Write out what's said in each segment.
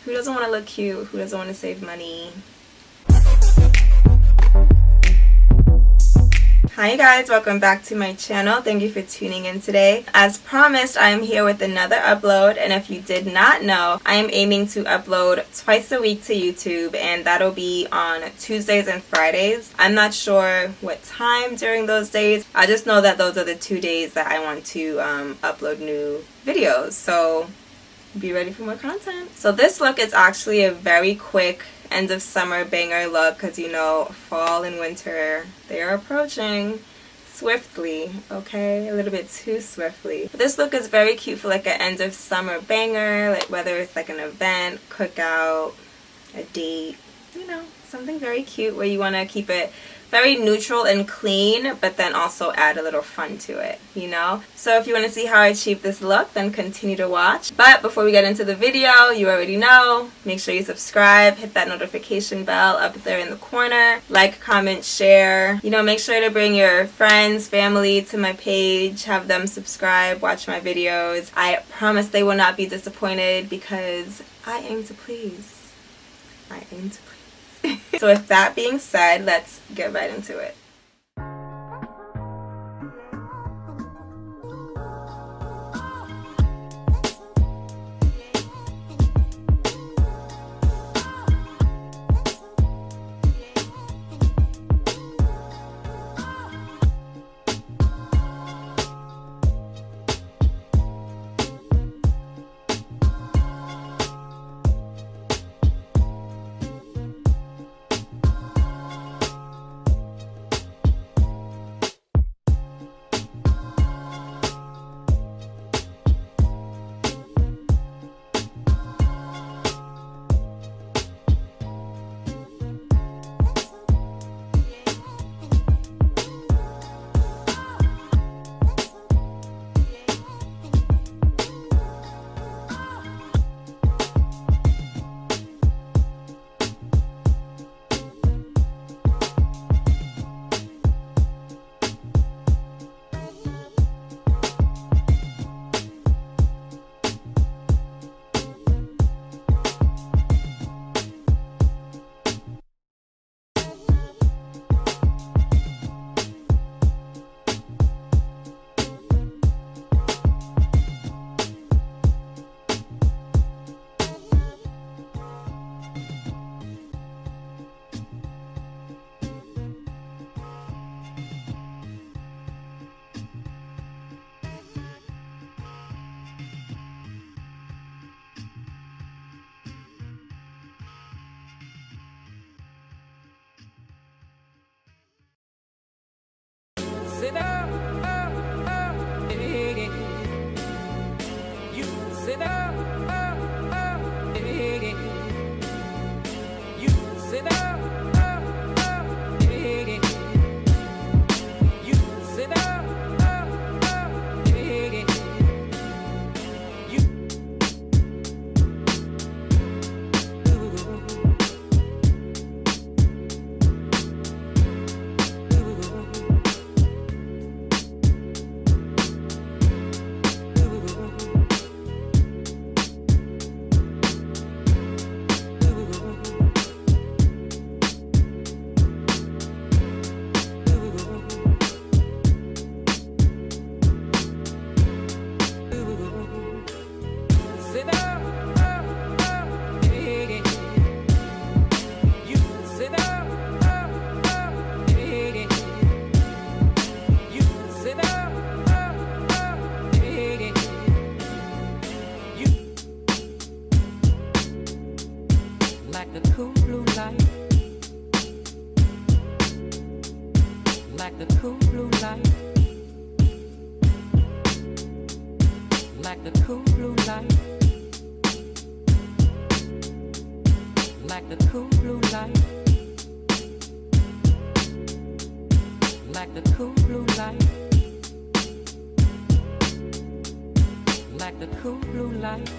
Who doesn't want to look cute? Who doesn't want to save money? Hi guys, welcome back to my channel. Thank you for tuning in today. As promised, I am here with another upload, and if you did not know, I am aiming to upload twice a week to YouTube, and that'll be on Tuesdays and Fridays. I'm not sure what time during those days. I just know that those are the 2 days that I want to upload new videos, so be ready for more content. So this look is actually a very quick end of summer banger look, because you know fall and winter, they are approaching swiftly, okay, a little bit too swiftly. But this look is very cute for like an end of summer banger, like whether it's like an event, cookout, a date, you know, something very cute where you want to keep it very neutral and clean, but then also add a little fun to it, you know? So if you want to see how I achieve this look, then continue to watch. But before we get into the video, you already know, make sure you subscribe, hit that notification bell up there in the corner, like, comment, share. You know, make sure to bring your friends, family to my page, have them subscribe, watch my videos. I promise they will not be disappointed because I aim to please. I aim to please. So with that being said, let's get right into it. Sit down, you sit down, you sit down, you sit down, like the cool blue light, like the cool blue light, like the cool blue light, like the cool blue light, like the cool blue light, like the cool blue light.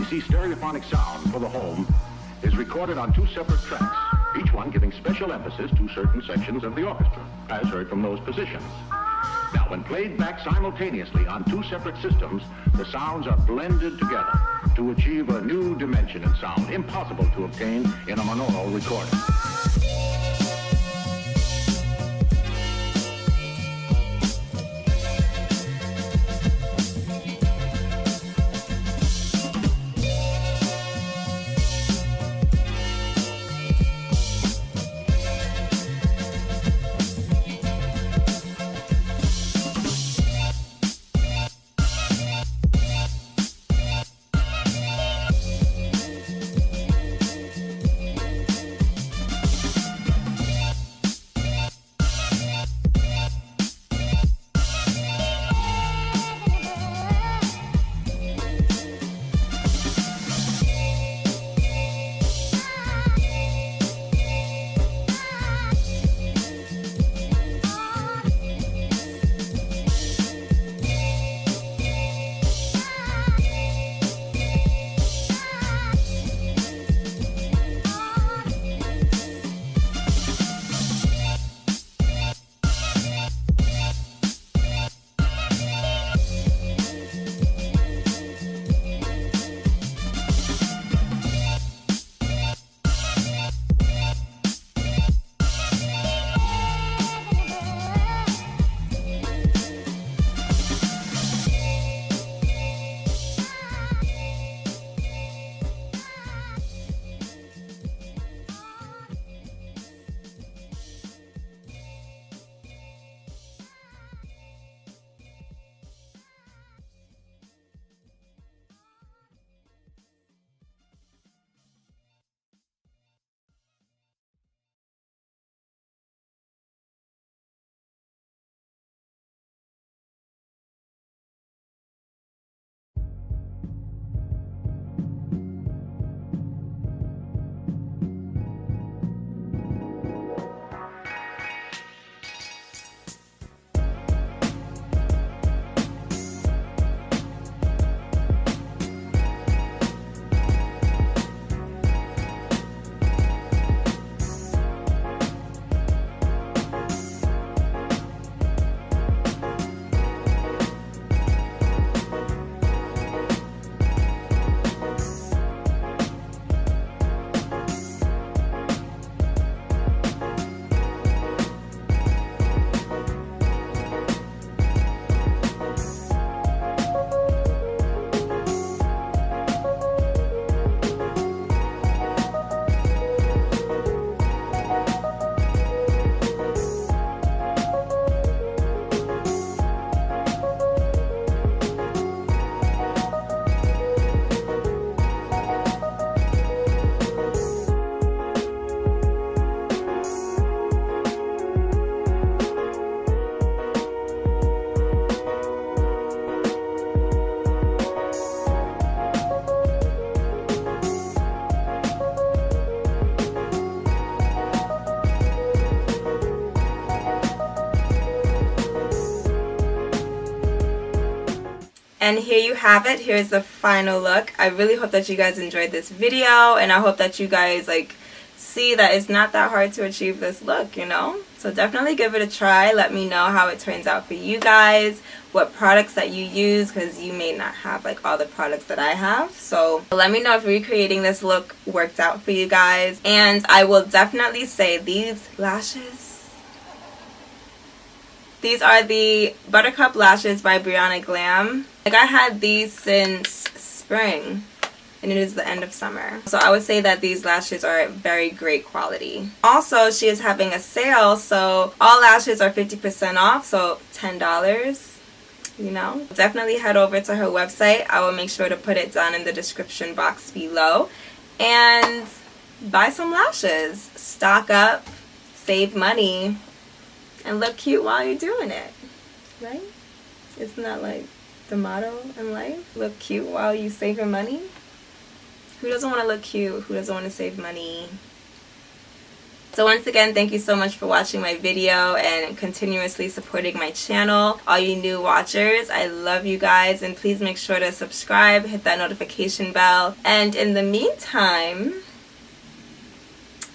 BBC stereophonic sound for the home is recorded on 2 separate tracks, each one giving special emphasis to certain sections of the orchestra, as heard from those positions. Now, when played back simultaneously on 2 separate systems, the sounds are blended together to achieve a new dimension in sound, impossible to obtain in a monaural recording. And here you have it. Here's the final look. I really hope that you guys enjoyed this video, and I hope that you guys like see that it's not that hard to achieve this look, you know? So definitely give it a try. Let me know how it turns out for you guys, what products that you use, because you may not have like all the products that I have. So let me know if recreating this look worked out for you guys. And I will definitely say these lashes, these are the Buttercup Lashes by Glam. Like, I had these since spring, and it is the end of summer. So I would say that these lashes are very great quality. Also, she is having a sale, so all lashes are 50% off, so $10. You know, definitely head over to her website. I will make sure to put it down in the description box below. And buy some lashes. Stock up, save money, and look cute while you're doing it, right? Isn't that like the motto in life? Look cute while you save your money. Who doesn't want to look cute? Who doesn't want to save money? So once again, thank you so much for watching my video and continuously supporting my channel. All you new watchers, I love you guys, and please make sure to subscribe, hit that notification bell, and in the meantime,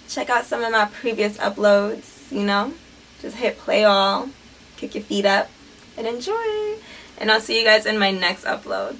check out some of my previous uploads, you know? Just hit play all, kick your feet up, and enjoy. And I'll see you guys in my next upload.